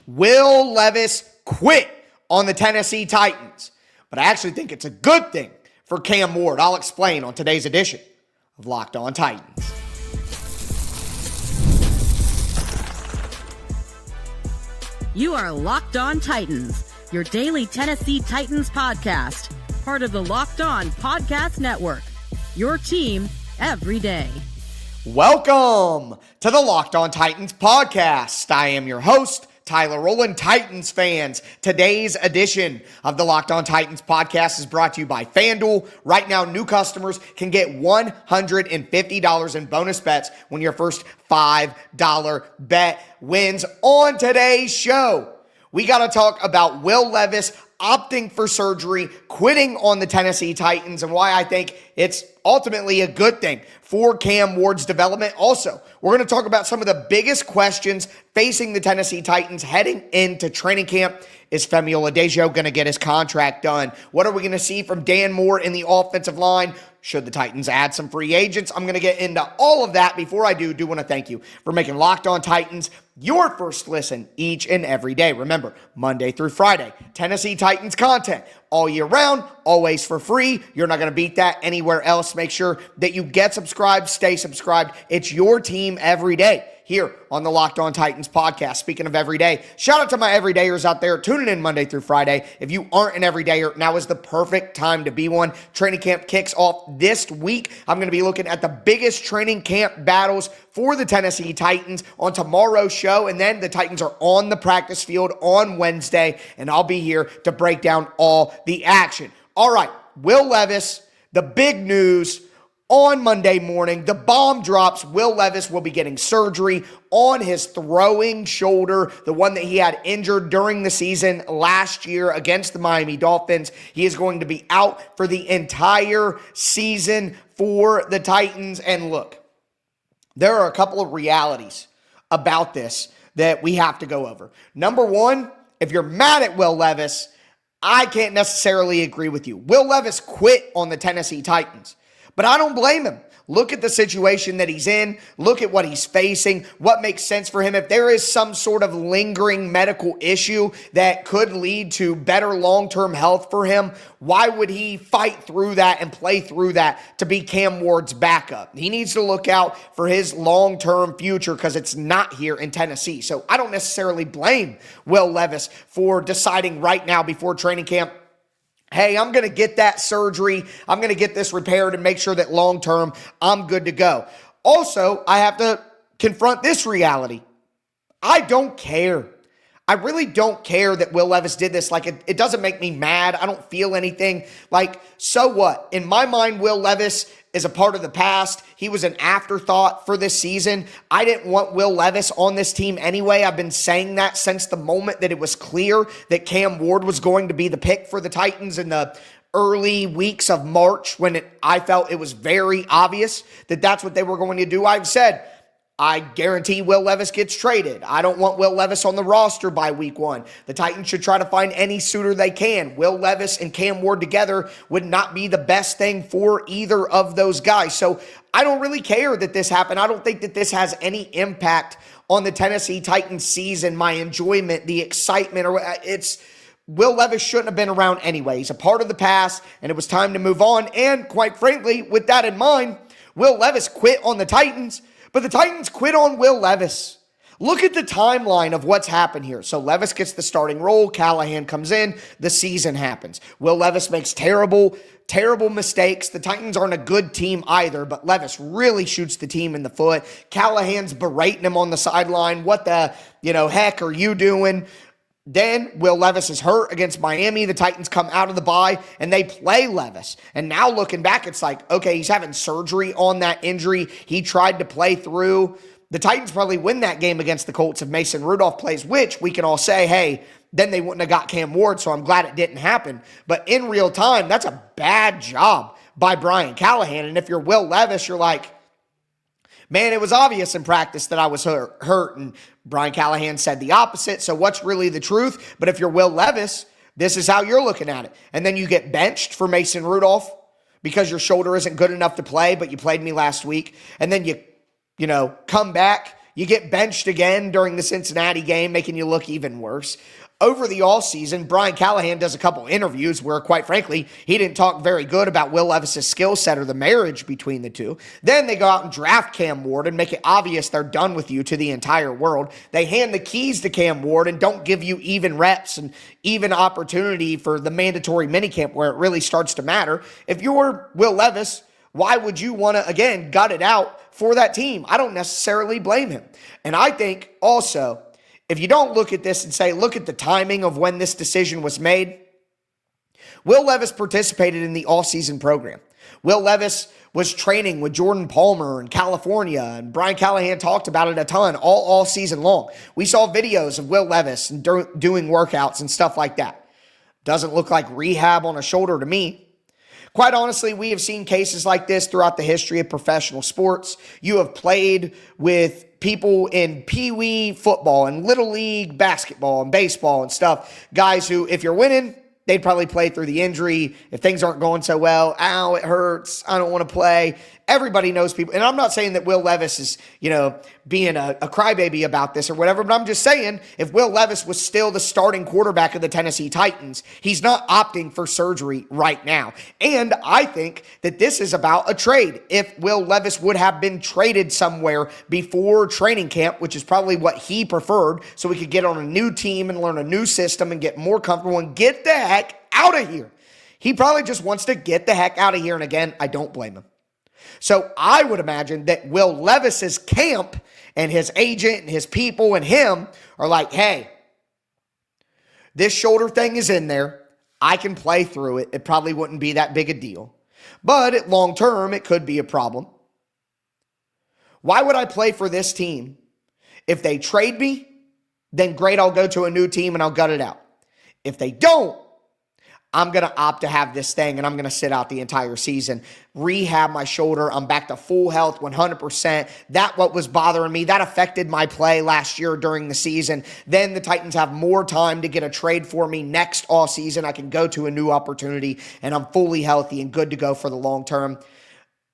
Will Levis quit on the Tennessee Titans? But I actually think it's a good thing for Cam Ward. I'll explain on today's edition of Locked On Titans. You are Locked On Titans, your daily Tennessee Titans podcast, part of the Locked On Podcast Network, your team every day. Welcome to the Locked On Titans podcast. I am your host, Tyler Rowland. Titans fans, today's edition of the Locked On Titans podcast is brought to you by FanDuel. Right now, new customers can get $150 in bonus bets when your first $5 bet wins. On today's show, we got to talk about Will Levis opting for surgery, quitting on the Tennessee Titans, and why I think it's ultimately a good thing for Cam Ward's development. Also, we're going to talk about some of the biggest questions facing the Tennessee Titans heading into training camp. Is Femi Oladejo going to get his contract done? What are we going to see from Dan Moore in the offensive line? Should the Titans add some free agents? I'm going to get into all of that. Before I do want to thank you for making Locked On Titans your first listen each and every day. Remember, Monday through Friday, Tennessee Titans content all year round, always for free. You're not going to beat that anywhere else. Make sure that you get subscribed, stay subscribed. It's your team every day here on the Locked On Titans podcast. Speaking of every day, shout out to my everydayers out there tuning in Monday through Friday. If you aren't an everydayer, now is the perfect time to be one. Training camp kicks off this week. I'm going to be looking at the biggest training camp battles for the Tennessee Titans on tomorrow's show, and then the Titans are on the practice field on Wednesday, and I'll be here to break down all the action. All right, Will Levis, the big news on Monday morning, the bomb drops. Will Levis will be getting surgery on his throwing shoulder, the one that he had injured during the season last year against the Miami Dolphins. He is going to be out for the entire season for the Titans. And look, there are a couple of realities about this that we have to go over. Number one, if you're mad at Will Levis, I can't necessarily agree with you. Will Levis quit on the Tennessee Titans. But I don't blame him. Look at the situation that he's in. Look at what he's facing, what makes sense for him. If there is some sort of lingering medical issue that could lead to better long-term health for him, why would he fight through that and play through that to be Cam Ward's backup? He needs to look out for his long-term future because it's not here in Tennessee. So I don't necessarily blame Will Levis for deciding right now before training camp, hey, I'm going to get that surgery. I'm going to get this repaired and make sure that long-term I'm good to go. Also, I have to confront this reality. I don't care. I really don't care that Will Levis did this. Like, it doesn't make me mad. I don't feel anything. Like, so what? In my mind, Will Levis is a part of the past. He was an afterthought for this season. I didn't want Will Levis on this team anyway. I've been saying that since the moment that it was clear that Cam Ward was going to be the pick for the Titans in the early weeks of March, when I felt it was very obvious that that's what they were going to do. I've said, I guarantee Will Levis gets traded. I don't want Will Levis on the roster by week one. The Titans should try to find any suitor they can. Will Levis and Cam Ward together would not be the best thing for either of those guys. So I don't really care that this happened. I don't think that this has any impact on the Tennessee Titans season, my enjoyment, the excitement, or it's Will Levis shouldn't have been around anyway. He's a part of the past, and it was time to move on. And quite frankly, with that in mind, Will Levis quit on the Titans, but the Titans quit on Will Levis. Look at the timeline of what's happened here. So Levis gets the starting role. Callahan comes in. The season happens. Will Levis makes terrible mistakes. The Titans aren't a good team either, but Levis really shoots the team in the foot. Callahan's berating him on the sideline. What the, heck are you doing? Then Will Levis is hurt against Miami. The Titans come out of the bye and they play Levis. And now looking back, it's like, okay, he's having surgery on that injury he tried to play through. The Titans probably win that game against the Colts if Mason Rudolph plays, which we can all say, hey, then they wouldn't have got Cam Ward, so I'm glad it didn't happen. But in real time, that's a bad job by Brian Callahan. And if you're Will Levis, you're like, man, it was obvious in practice that I was hurt. And Brian Callahan said the opposite. So what's really the truth? But if you're Will Levis, this is how you're looking at it. And then you get benched for Mason Rudolph because your shoulder isn't good enough to play, but you played me last week. And then you come back, You get benched again during the Cincinnati game, making you look even worse. Over the offseason, Brian Callahan does a couple interviews where, quite frankly, he didn't talk very good about Will Levis's skill set or the marriage between the two. Then they go out and draft Cam Ward and make it obvious they're done with you to the entire world. They hand the keys to Cam Ward and don't give you even reps and even opportunity for the mandatory minicamp where it really starts to matter. If you're Will Levis, why would you want to, again, gut it out for that team? I don't necessarily blame him. And I think also, if you don't look at this and say, look at the timing of when this decision was made, Will Levis participated in the offseason program. Will Levis was training with Jordan Palmer in California, and Brian Callahan talked about it a ton all season long. We saw videos of Will Levis and doing workouts and stuff like that. Doesn't look like rehab on a shoulder to me. Quite honestly, we have seen cases like this throughout the history of professional sports. You have played with people in Pee-wee football and Little League basketball and baseball and stuff. Guys who, if you're winning, they'd probably play through the injury. If things aren't going so well, ow, it hurts, I don't want to play. Everybody knows people. And I'm not saying that Will Levis is, being a crybaby about this or whatever, but I'm just saying if Will Levis was still the starting quarterback of the Tennessee Titans, he's not opting for surgery right now. And I think that this is about a trade. If Will Levis would have been traded somewhere before training camp, which is probably what he preferred, so we could get on a new team and learn a new system and get more comfortable and get the heck out of here. He probably just wants to get the heck out of here. And again, I don't blame him. So I would imagine that Will Levis's camp and his agent and his people and him are like, hey, this shoulder thing is in there. I can play through it. It probably wouldn't be that big a deal. But at long term, it could be a problem. Why would I play for this team? If they trade me, then great, I'll go to a new team and I'll gut it out. If they don't, I'm going to opt to have this thing and I'm going to sit out the entire season, rehab my shoulder. I'm back to full health, 100%. That what was bothering me. That affected my play last year during the season. Then the Titans have more time to get a trade for me next offseason. I can go to a new opportunity and I'm fully healthy and good to go for the long term.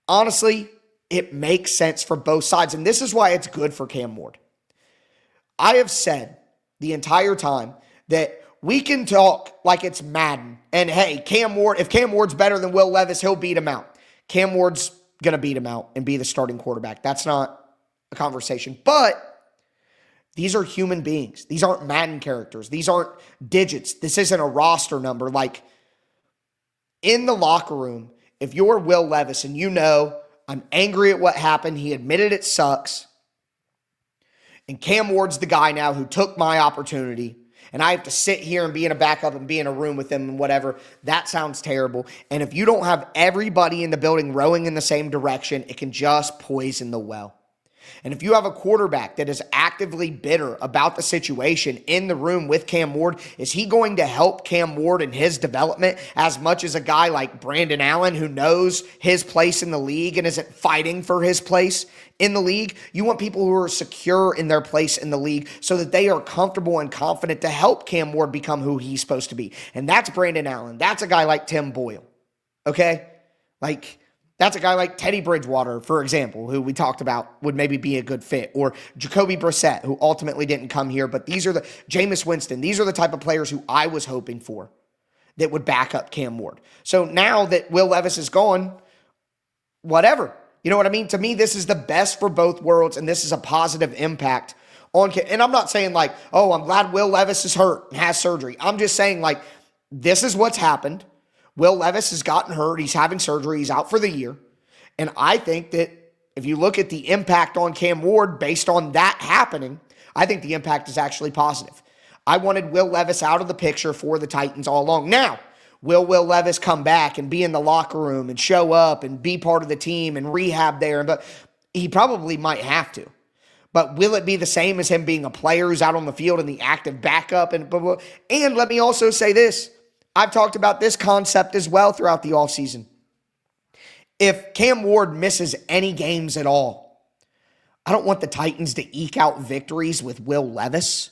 Honestly, it makes sense for both sides. And this is why it's good for Cam Ward. I have said the entire time that we can talk like it's Madden. And hey, if Cam Ward's better than Will Levis, he'll beat him out. Cam Ward's going to beat him out and be the starting quarterback. That's not a conversation. But these are human beings. These aren't Madden characters. These aren't digits. This isn't a roster number. Like, in the locker room, if you're Will Levis and I'm angry at what happened, he admitted it sucks, and Cam Ward's the guy now who took my opportunity, and I have to sit here and be in a backup and be in a room with him and whatever, that sounds terrible. And if you don't have everybody in the building rowing in the same direction, it can just poison the well. And if you have a quarterback that is actively bitter about the situation in the room with Cam Ward, is he going to help Cam Ward in his development as much as a guy like Brandon Allen who knows his place in the league and isn't fighting for his place in the league? You want people who are secure in their place in the league so that they are comfortable and confident to help Cam Ward become who he's supposed to be. And that's Brandon Allen. That's a guy like Tim Boyle. Okay? That's a guy like Teddy Bridgewater, for example, who we talked about would maybe be a good fit, or Jacoby Brissett, who ultimately didn't come here, but these are Jameis Winston. These are the type of players who I was hoping for that would back up Cam Ward. So now that Will Levis is gone, whatever. You know what I mean? To me, this is the best for both worlds, and this is a positive impact on Cam. And I'm not saying I'm glad Will Levis is hurt and has surgery. I'm just saying this is what's happened. Will Levis has gotten hurt. He's having surgery. He's out for the year. And I think that if you look at the impact on Cam Ward based on that happening, I think the impact is actually positive. I wanted Will Levis out of the picture for the Titans all along. Now, will Will Levis come back and be in the locker room and show up and be part of the team and rehab there? But he probably might have to. But will it be the same as him being a player who's out on the field and the active backup? And let me also say this. I've talked about this concept as well throughout the offseason. If Cam Ward misses any games at all, I don't want the Titans to eke out victories with Will Levis.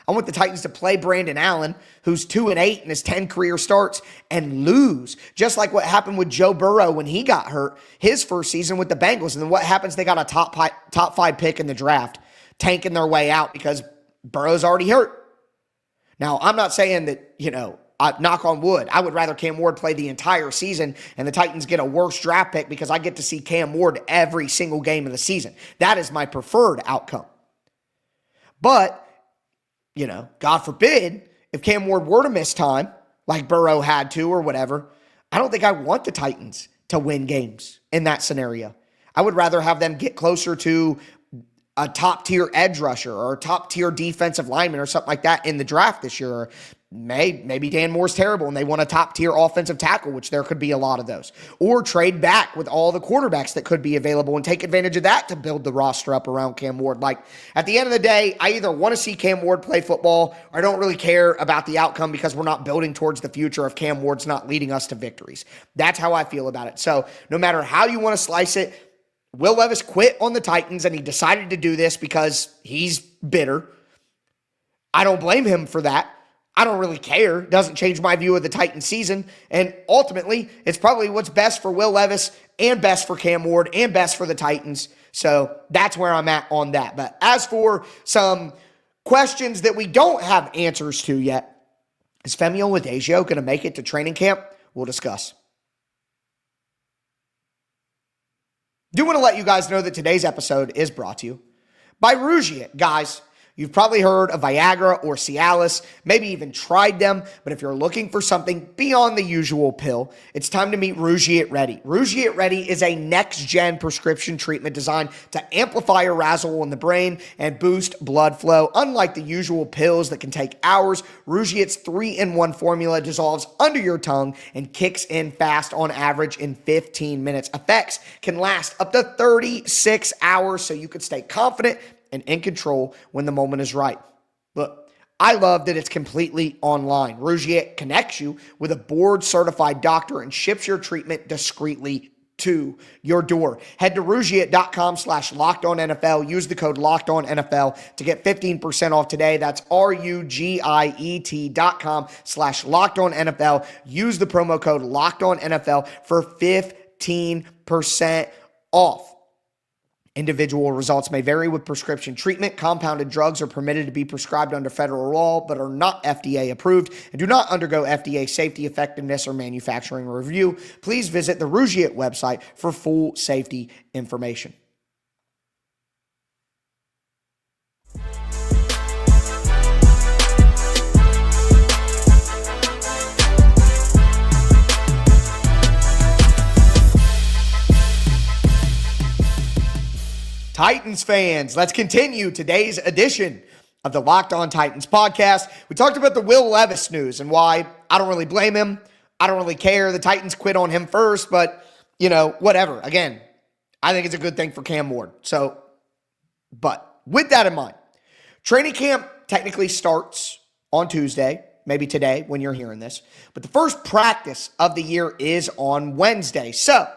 I want the Titans to play Brandon Allen, who's 2-8 in his 10 career starts, and lose, just like what happened with Joe Burrow when he got hurt his first season with the Bengals. And then what happens? They got a top 5 pick in the draft, tanking their way out because Burrow's already hurt. Now, I'm not saying that, knock on wood, I would rather Cam Ward play the entire season and the Titans get a worse draft pick because I get to see Cam Ward every single game of the season. That is my preferred outcome. But, God forbid, if Cam Ward were to miss time, like Burrow had to or whatever, I don't think I want the Titans to win games in that scenario. I would rather have them get closer to a top-tier edge rusher or a top-tier defensive lineman or something like that in the draft this year. Or maybe Dan Moore's terrible and they want a top-tier offensive tackle, which there could be a lot of those. Or trade back with all the quarterbacks that could be available and take advantage of that to build the roster up around Cam Ward. Like, at the end of the day, I either want to see Cam Ward play football or I don't really care about the outcome because we're not building towards the future if Cam Ward's not leading us to victories. That's how I feel about it. So no matter how you want to slice it, Will Levis quit on the Titans, and he decided to do this because he's bitter. I don't blame him for that. I don't really care. It doesn't change my view of the Titans season. And ultimately, it's probably what's best for Will Levis and best for Cam Ward and best for the Titans. So that's where I'm at on that. But as for some questions that we don't have answers to yet, is Femi Oladejo going to make it to training camp? We'll discuss. Do want to let you guys know that today's episode is brought to you by Rougiet. Guys, you've probably heard of Viagra or Cialis, maybe even tried them, but if you're looking for something beyond the usual pill, it's time to meet Rougiet Ready. Rougiet Ready is a next-gen prescription treatment designed to amplify arousal in the brain and boost blood flow. Unlike the usual pills that can take hours, Rougiet's 3-in-1 formula dissolves under your tongue and kicks in fast, on average in 15 minutes. Effects can last up to 36 hours, so you can stay confident and in control when the moment is right. Look, I love that it's completely online. Rougiet connects you with a board-certified doctor and ships your treatment discreetly to your door. Head to Rougiet.com/LockedOnNFL. Use the code LockedOnNFL to get 15% off today. That's RUGIET.com/LockedOnNFL. Use the promo code LockedOnNFL for 15% off. Individual results may vary with prescription treatment. Compounded drugs are permitted to be prescribed under federal law, but are not FDA approved and do not undergo FDA safety, effectiveness, or manufacturing review. Please visit the Rougiet website for full safety information. Titans fans, let's continue today's edition of the Locked On Titans podcast. We talked about the Will Levis news and why I don't really blame him. I don't really care. The Titans quit on him first, but, whatever. Again, I think it's a good thing for Cam Ward. But with that in mind, training camp technically starts on Tuesday, maybe today when you're hearing this, but the first practice of the year is on Wednesday. So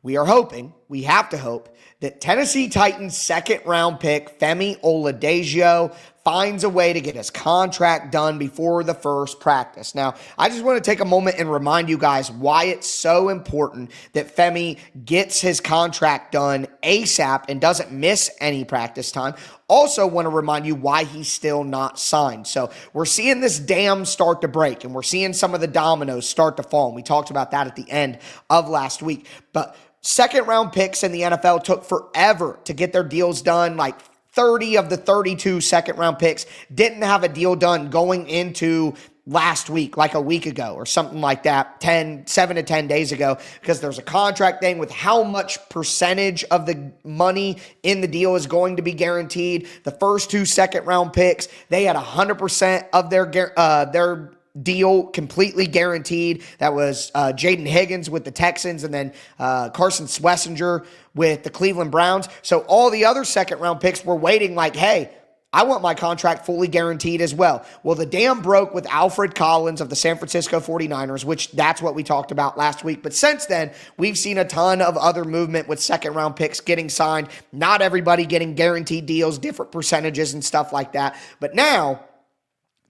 we have to hope, that Tennessee Titans second-round pick Femi Oladejo finds a way to get his contract done before the first practice. Now, I just want to take a moment and remind you guys why it's so important that Femi gets his contract done ASAP and doesn't miss any practice time. Also want to remind you why he's still not signed. So we're seeing this dam start to break, and we're seeing some of the dominoes start to fall. And we talked about that at the end of last week. But second-round picks in the NFL took forever to get their deals done. Like 30 of the 32 second-round picks didn't have a deal done going into last week, like a week ago or something like that, 7 to 10 days ago, because there's a contract thing with how much percentage of the money in the deal is going to be guaranteed. The first 2 second-round picks, they had 100% of their deal completely guaranteed. That was Jaden Higgins with the Texans and then Carson Schlesinger with the Cleveland Browns. So all the other second round picks were waiting like, hey, I want my contract fully guaranteed as well. Well, the dam broke with Alfred Collins of the San Francisco 49ers, which that's what we talked about last week. But since then, we've seen a ton of other movement with second-round picks getting signed. Not everybody getting guaranteed deals, different percentages and stuff like that. But now,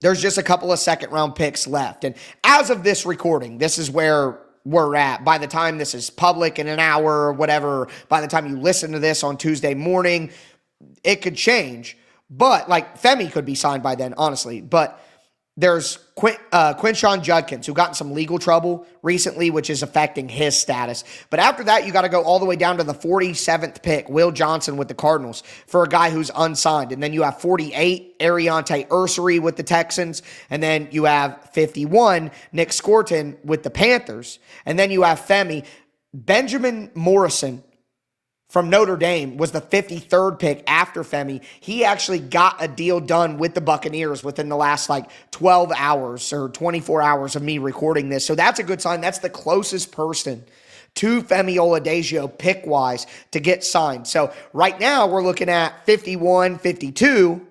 there's just a couple of second-round picks left. And as of this recording, this is where we're at. By the time this is public in an hour or whatever, by the time you listen to this on Tuesday morning, it could change. But, like, Femi could be signed by then, honestly. But there's Quinshon Judkins, who got in some legal trouble recently, which is affecting his status. But after that, you got to go all the way down to the 47th pick, Will Johnson with the Cardinals, for a guy who's unsigned. And then you have 48, Ariante Ursery with the Texans. And then you have 51, Nick Scorton with the Panthers. And then you have Femi. Benjamin Morrison from Notre Dame was the 53rd pick after Femi. He actually got a deal done with the Buccaneers within the last 12 hours or 24 hours of me recording this. So that's a good sign. That's the closest person to Femi Oladejo pick-wise to get signed. So right now we're looking at 51, 52,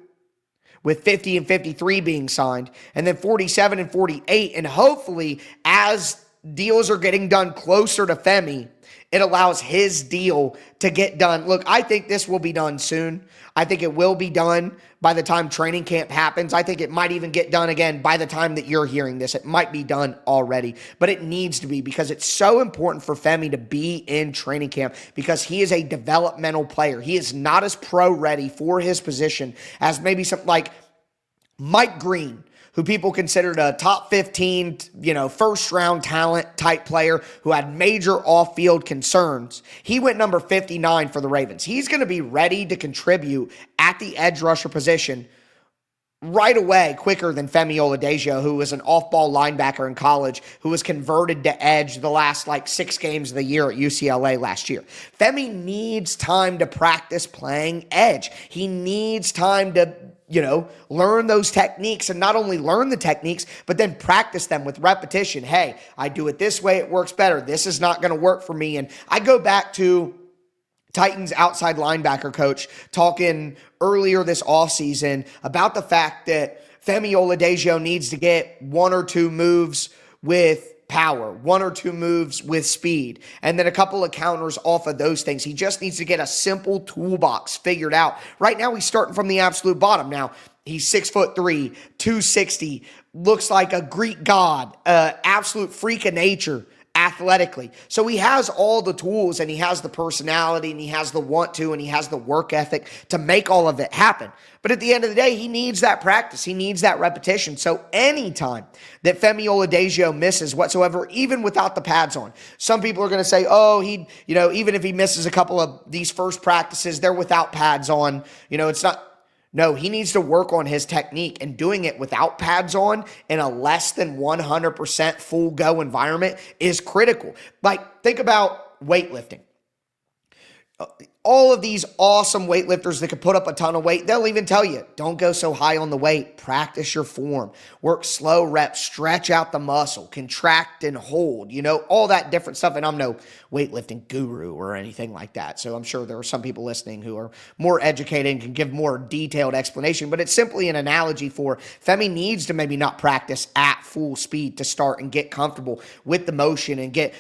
with 50 and 53 being signed, and then 47 and 48. And hopefully, as deals are getting done closer to Femi, it allows his deal to get done. Look, I think this will be done soon. I think it will be done by the time training camp happens. I think it might even get done again by the time that you're hearing this. It might be done already, but it needs to be, because it's so important for Femi to be in training camp, because he is a developmental player. He is not as pro ready for his position as maybe something like Mike Green, who people considered a top 15, first round talent type player who had major off-field concerns. He went number 59 for the Ravens. He's going to be ready to contribute at the edge rusher position right away, quicker than Femi Oladejo, who was an off-ball linebacker in college, who was converted to edge the last 6 games of the year at UCLA last year. Femi needs time to practice playing edge. He needs time to learn those techniques, and not only learn the techniques, but then practice them with repetition. Hey, I do it this way, it works better. This is not going to work for me. And I go back to Titans outside linebacker coach talking earlier this offseason about the fact that Femi Oladejo needs to get 1 or 2 moves with power, 1 or 2 moves with speed, and then a couple of counters off of those things. He just needs to get a simple toolbox figured out. Right now, he's starting from the absolute bottom. Now, he's 6'3", 260, looks like a Greek god, absolute freak of nature athletically. So he has all the tools, and he has the personality, and he has the want to, and he has the work ethic to make all of it happen. But at the end of the day, he needs that practice. He needs that repetition. So anytime that Femi Oladejo misses whatsoever, even without the pads on, some people are going to say, even if he misses a couple of these first practices, they're without pads on. It's not. No, he needs to work on his technique, and doing it without pads on in a less than 100% full go environment is critical. Think about weightlifting. All of these awesome weightlifters that can put up a ton of weight, they'll even tell you, don't go so high on the weight. Practice your form. Work slow reps. Stretch out the muscle. Contract and hold. All that different stuff. And I'm no weightlifting guru or anything like that. So I'm sure there are some people listening who are more educated and can give more detailed explanation. But it's simply an analogy for Femi needs to maybe not practice at full speed to start and get comfortable with the motion and get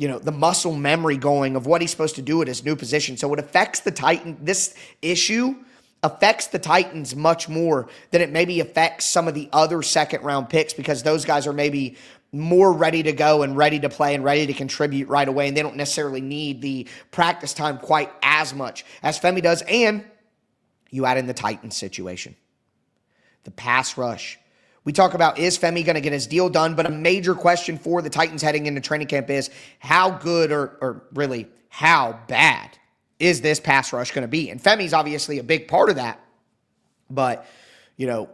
the muscle memory going of what he's supposed to do at his new position. So it affects the Titans. This issue affects the Titans much more than it maybe affects some of the other second-round picks, because those guys are maybe more ready to go and ready to play and ready to contribute right away, and they don't necessarily need the practice time quite as much as Femi does. And you add in the Titans situation, the pass rush. We talk about, is Femi going to get his deal done? But a major question for the Titans heading into training camp is, how good or really how bad is this pass rush going to be? And Femi's obviously a big part of that. But,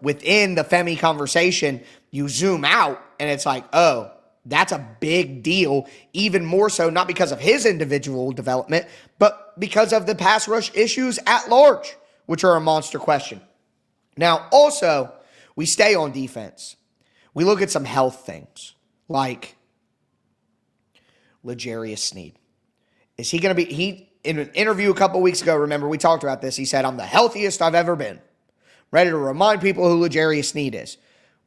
within the Femi conversation, you zoom out and it's like, oh, that's a big deal. Even more so, not because of his individual development, but because of the pass rush issues at large, which are a monster question. Now, also, we stay on defense. We look at some health things like L'Jarius Sneed. Is he going to be, in an interview a couple weeks ago, remember we talked about this, he said, I'm the healthiest I've ever been. ready to remind people who L'Jarius Sneed is.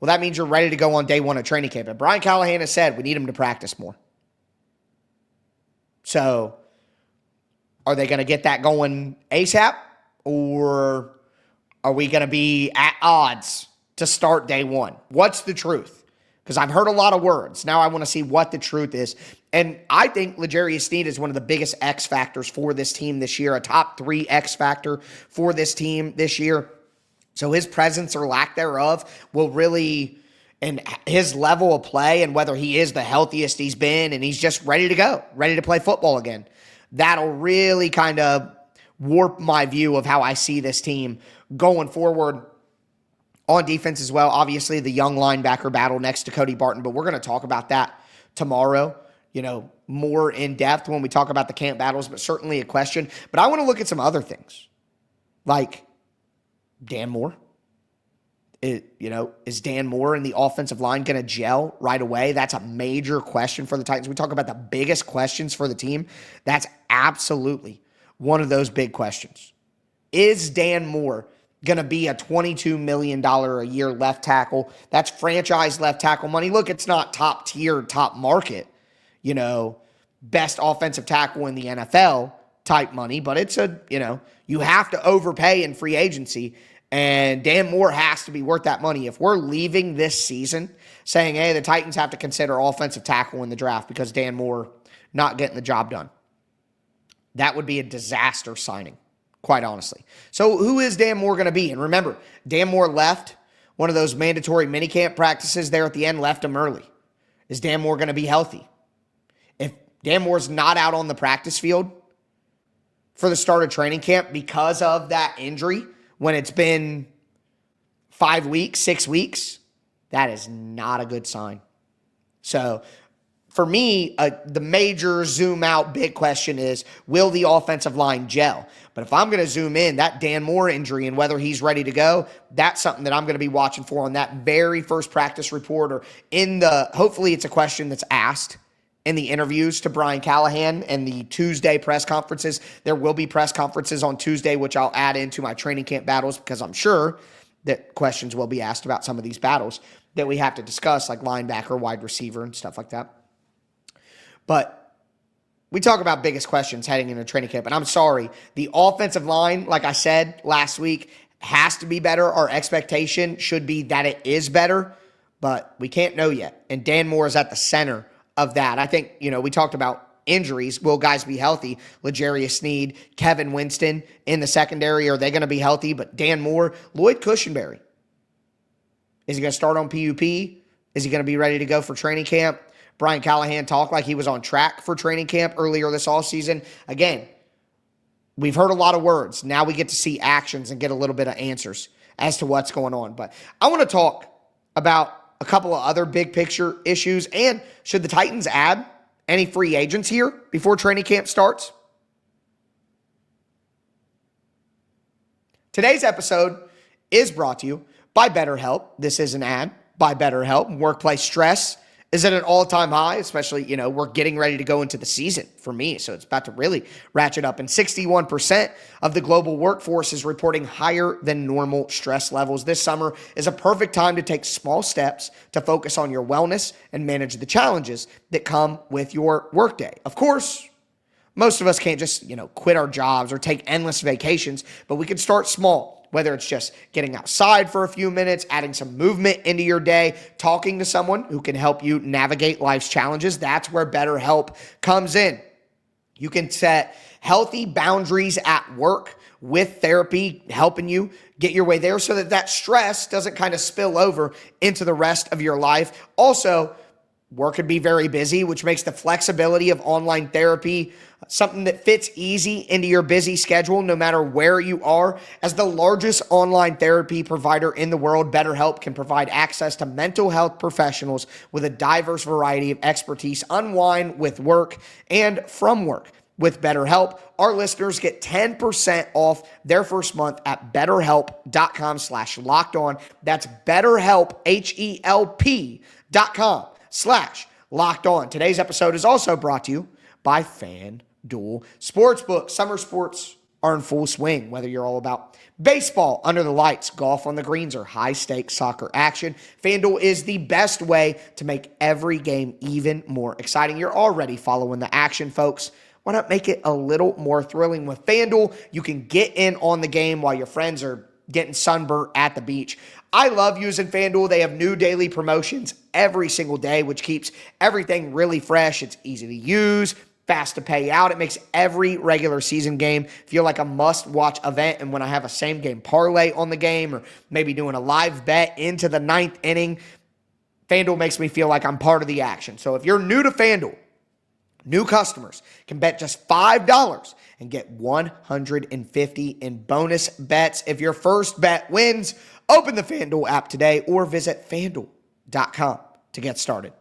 Well, that means you're ready to go on day one of training camp. And Brian Callahan has said we need him to practice more. So, are they going to get that going ASAP? Or are we going to be at odds to start day one? What's the truth? Because I've heard a lot of words. Now I want to see what the truth is. And I think L'Jarius Sneed is one of the biggest X factors for this team this year, a top 3 X factor for this team this year. So his presence or lack thereof will really, and his level of play and whether he is the healthiest he's been and he's just ready to go, ready to play football again, that'll really kind of warp my view of how I see this team going forward. On defense as well, obviously the young linebacker battle next to Cody Barton, but we're going to talk about that tomorrow, more in depth when we talk about the camp battles, but certainly a question. But I want to look at some other things, like Dan Moore. Is Dan Moore and the offensive line going to gel right away? That's a major question for the Titans. We talk about the biggest questions for the team. That's absolutely one of those big questions. Is Dan Moore going to be a $22 million a year left tackle? That's franchise left tackle money. Look, it's not top tier, top market, best offensive tackle in the NFL type money, but it's you have to overpay in free agency, and Dan Moore has to be worth that money. If we're leaving this season saying, hey, the Titans have to consider offensive tackle in the draft because Dan Moore not getting the job done, that would be a disaster signing, quite honestly. So who is Dan Moore going to be? And remember, Dan Moore left one of those mandatory minicamp practices there at the end, left him early. Is Dan Moore going to be healthy? If Dan Moore's not out on the practice field for the start of training camp because of that injury, when it's been 5 weeks, 6 weeks, that is not a good sign. So for me, the major zoom out big question is, will the offensive line gel? But if I'm going to zoom in, that Dan Moore injury and whether he's ready to go, that's something that I'm going to be watching for on that very first practice report, or hopefully it's a question that's asked in the interviews to Brian Callahan and the Tuesday press conferences. There will be press conferences on Tuesday, which I'll add into my training camp battles, because I'm sure that questions will be asked about some of these battles that we have to discuss, like linebacker, wide receiver, and stuff like that. But we talk about biggest questions heading into training camp, and I'm sorry, the offensive line, like I said last week, has to be better. Our expectation should be that it is better, but we can't know yet. And Dan Moore is at the center of that. I think, we talked about injuries. Will guys be healthy? L'Jarius Sneed, Kevin Winston in the secondary, are they going to be healthy? But Dan Moore, Lloyd Cushenberry, is he going to start on PUP? Is he going to be ready to go for training camp? Brian Callahan talked like he was on track for training camp earlier this offseason. Again, we've heard a lot of words. Now we get to see actions and get a little bit of answers as to what's going on. But I want to talk about a couple of other big picture issues. And should the Titans add any free agents here before training camp starts? Today's episode is brought to you by BetterHelp. This is an ad by BetterHelp. Workplace stress is at an all-time high, especially, we're getting ready to go into the season for me, so it's about to really ratchet up. And 61% of the global workforce is reporting higher than normal stress levels. This summer is a perfect time to take small steps to focus on your wellness and manage the challenges that come with your workday. Of course, most of us can't just, quit our jobs or take endless vacations, but we can start small. Whether it's just getting outside for a few minutes, adding some movement into your day, talking to someone who can help you navigate life's challenges, that's where BetterHelp comes in. You can set healthy boundaries at work with therapy helping you get your way there so that stress doesn't kind of spill over into the rest of your life. Also, work can be very busy, which makes the flexibility of online therapy something that fits easy into your busy schedule, no matter where you are. As the largest online therapy provider in the world, BetterHelp can provide access to mental health professionals with a diverse variety of expertise. Unwind with work and from work with BetterHelp. Our listeners get 10% off their first month at BetterHelp.com/lockedon. That's BetterHelp, HELP.com/lockedon. Today's episode is also brought to you by FanDuel Sportsbook. Summer sports are in full swing, whether you're all about baseball under the lights, golf on the greens, or high-stakes soccer action. FanDuel is the best way to make every game even more exciting. You're already following the action, folks. Why not make it a little more thrilling? With FanDuel, you can get in on the game while your friends are getting sunburnt at the beach. I love using FanDuel. They have new daily promotions every single day, which keeps everything really fresh. It's easy to use, fast to pay out. It makes every regular season game feel like a must-watch event. And when I have a same-game parlay on the game, or maybe doing a live bet into the ninth inning, FanDuel makes me feel like I'm part of the action. So if you're new to FanDuel, new customers can bet just $5 and get $150 in bonus bets. If your first bet wins, open the FanDuel app today or visit FanDuel.com to get started.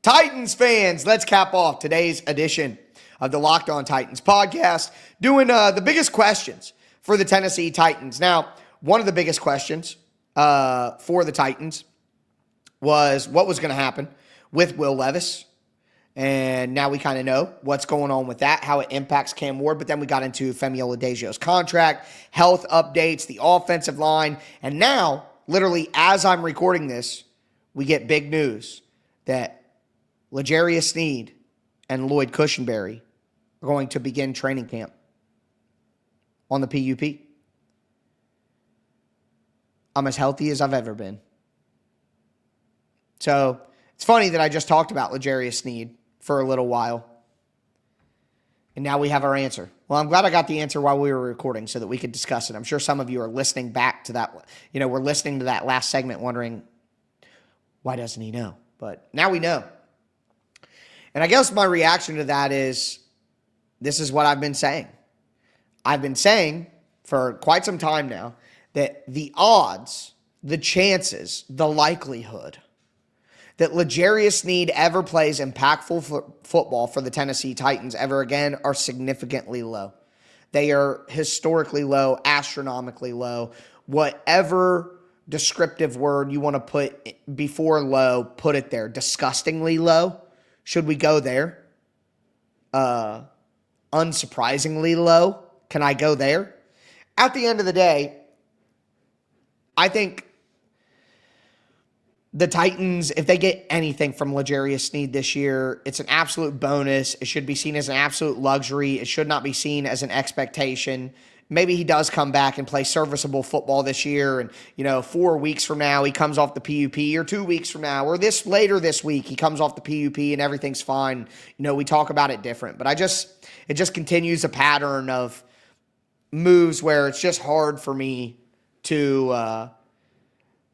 Titans fans, let's cap off today's edition of the Locked On Titans podcast, doing the biggest questions for the Tennessee Titans. Now, one of the biggest questions for the Titans was what was going to happen with Will Levis. And now we kind of know what's going on with that, how it impacts Cam Ward. But then we got into Femi Oladejo's contract, health updates, the offensive line. And now, literally as I'm recording this, we get big news that L'Jarius Sneed and Lloyd Cushenberry are going to begin training camp on the PUP. I'm as healthy as I've ever been. So it's funny that I just talked about L'Jarius Sneed for a little while. And now we have our answer. Well, I'm glad I got the answer while we were recording so that we could discuss it. I'm sure some of you are listening back to that. We're listening to that last segment wondering, why doesn't he know? But now we know. And I guess my reaction to that is, this is what I've been saying. I've been saying for quite some time now that the odds, the chances, the likelihood that L'Jarius Sneed ever plays impactful football for the Tennessee Titans ever again are significantly low. They are historically low, astronomically low. Whatever descriptive word you want to put before low, put it there. Disgustingly low. Should we go there? Unsurprisingly low. Can I go there? At the end of the day, I think the Titans, if they get anything from L'Jarius Sneed this year, it's an absolute bonus. It should be seen as an absolute luxury. It should not be seen as an expectation. Maybe he does come back and play serviceable football this year. And, 4 weeks from now, he comes off the PUP, or 2 weeks from now, or later this week, he comes off the PUP and everything's fine. We talk about it different. But it just continues a pattern of moves where it's just hard for me to,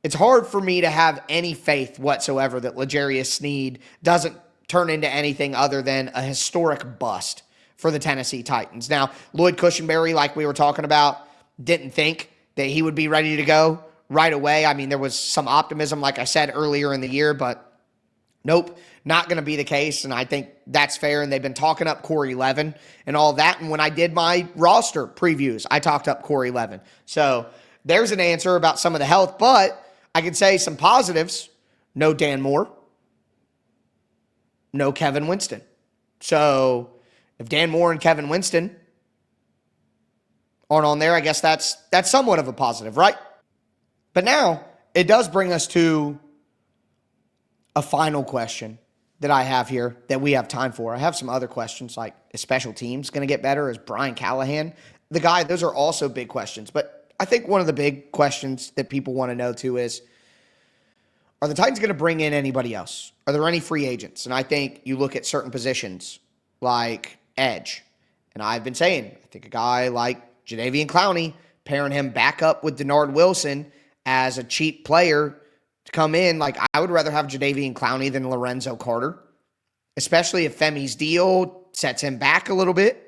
have any faith whatsoever that L'Jarius Sneed doesn't turn into anything other than a historic bust for the Tennessee Titans. Now, Lloyd Cushenberry, like we were talking about, didn't think that he would be ready to go right away. I mean, there was some optimism, like I said earlier in the year, but nope, not going to be the case, and I think that's fair, and they've been talking up Corey Levin and all that, and when I did my roster previews, I talked up Corey Levin. So there's an answer about some of the health, but I can say some positives. No Dan Moore. No Kevin Winston. So if Dan Moore and Kevin Winston aren't on there, I guess that's somewhat of a positive, right? But now it does bring us to a final question that I have here that we have time for. I have some other questions, like, is special teams going to get better? Is Brian Callahan the guy? Those are also big questions. But I think one of the big questions that people want to know too is, are the Titans going to bring in anybody else? Are there any free agents? And I think you look at certain positions like edge. And I've been saying, I think a guy like Jadeveon Clowney, pairing him back up with Denard Wilson as a cheap player to come in, like, I would rather have Jadeveon Clowney than Lorenzo Carter, especially if Femi's deal sets him back a little bit.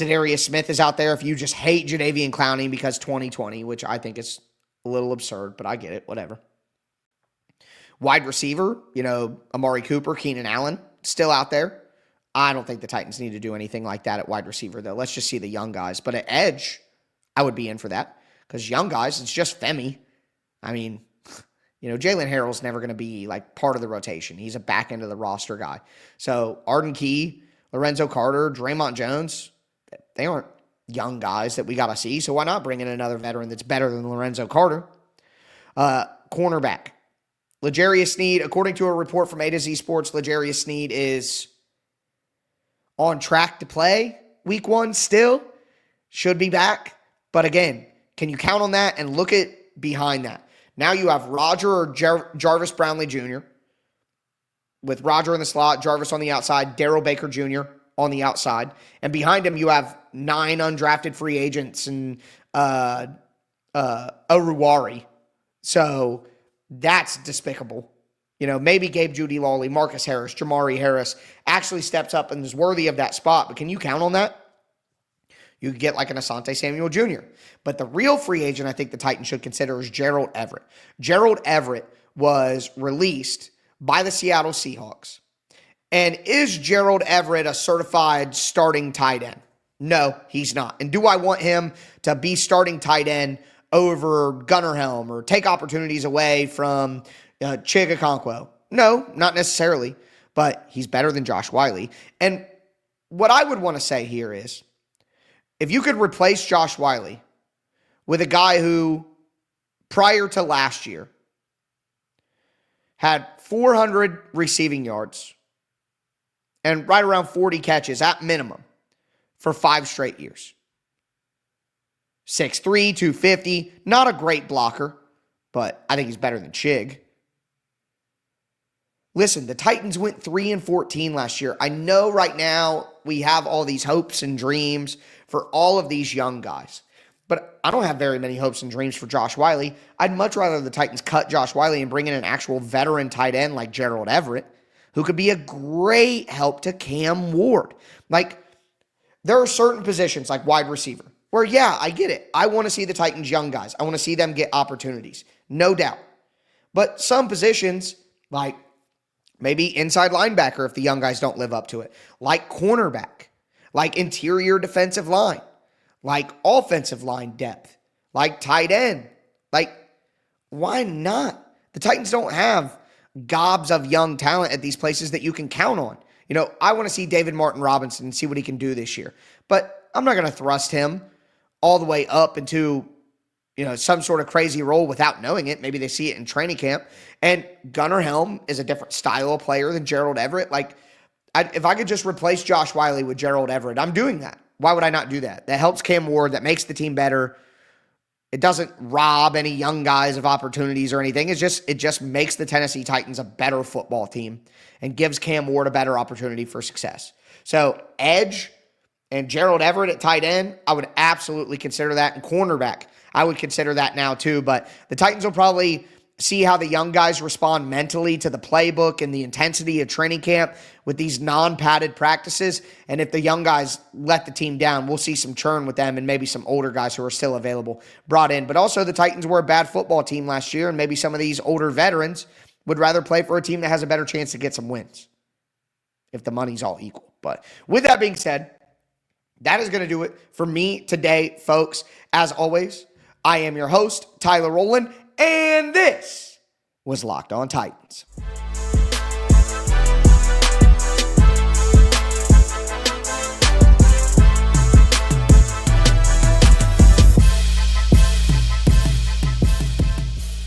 L'Jarius Smith is out there if you just hate Jadeveon Clowney because 2020, which I think is a little absurd, but I get it, whatever. Wide receiver, Amari Cooper, Keenan Allen, still out there. I don't think the Titans need to do anything like that at wide receiver, though. Let's just see the young guys. But at edge, I would be in for that. Because young guys, it's just Femi. I mean, Jalen Harrell's never going to be like part of the rotation. He's a back end of the roster guy. So Arden Key, Lorenzo Carter, Draymond Jones, they aren't young guys that we got to see. So why not bring in another veteran that's better than Lorenzo Carter? Cornerback. L'Jarius Sneed, according to a report from A to Z Sports, L'Jarius Sneed is on track to play week 1 still. Should be back. But again, can you count on that? And look at behind that. Now you have Roger or Jarvis Brownlee Jr. with Roger in the slot, Jarvis on the outside, Darrell Baker Jr. on the outside. And behind him, you have 9 undrafted free agents and Oruwari. So that's despicable. Maybe Gabe Jeudy-Lawley, Marcus Harris, Jamari Harris actually steps up and is worthy of that spot. But can you count on that? You could get like an Asante Samuel Jr. But the real free agent I think the Titans should consider is Gerald Everett. Gerald Everett was released by the Seattle Seahawks. And is Gerald Everett a certified starting tight end? No, he's not. And do I want him to be starting tight end over Gunnar Helm or take opportunities away from Chig Okonkwo? No, not necessarily. But he's better than Josh Whyle. And what I would want to say here is, if you could replace Josh Whyle with a guy who, prior to last year, had 400 receiving yards and right around 40 catches at minimum for 5 straight years. 6'3", 250, not a great blocker, but I think he's better than Chig. Listen, the Titans went 3-14 last year. I know right now we have all these hopes and dreams for all of these young guys, but I don't have very many hopes and dreams for Josh Whyle. I'd much rather the Titans cut Josh Whyle and bring in an actual veteran tight end like Gerald Everett, who could be a great help to Cam Ward. Like, there are certain positions like wide receiver where, yeah, I get it. I want to see the Titans young guys. I want to see them get opportunities, no doubt. But some positions, like maybe inside linebacker if the young guys don't live up to it, like cornerback, like interior defensive line, like offensive line depth, like tight end. Like, why not? The Titans don't have gobs of young talent at these places that you can count on. I want to see David Martin Robinson and see what he can do this year. But I'm not going to thrust him all the way up into, some sort of crazy role without knowing it. Maybe they see it in training camp. And Gunnar Helm is a different style of player than Gerald Everett. Like, if I could just replace Josh Whyle with Gerald Everett, I'm doing that. Why would I not do that? That helps Cam Ward. That makes the team better. It doesn't rob any young guys of opportunities or anything. It just makes the Tennessee Titans a better football team and gives Cam Ward a better opportunity for success. So edge and Gerald Everett at tight end, I would absolutely consider that. And cornerback, I would consider that now too. But the Titans will probably see how the young guys respond mentally to the playbook and the intensity of training camp with these non-padded practices. And if the young guys let the team down, we'll see some churn with them and maybe some older guys who are still available brought in. But also the Titans were a bad football team last year, and maybe some of these older veterans would rather play for a team that has a better chance to get some wins if the money's all equal. But with that being said, that is going to do it for me today, folks. As always, I am your host, Tyler Rowland, and this was Locked On Titans.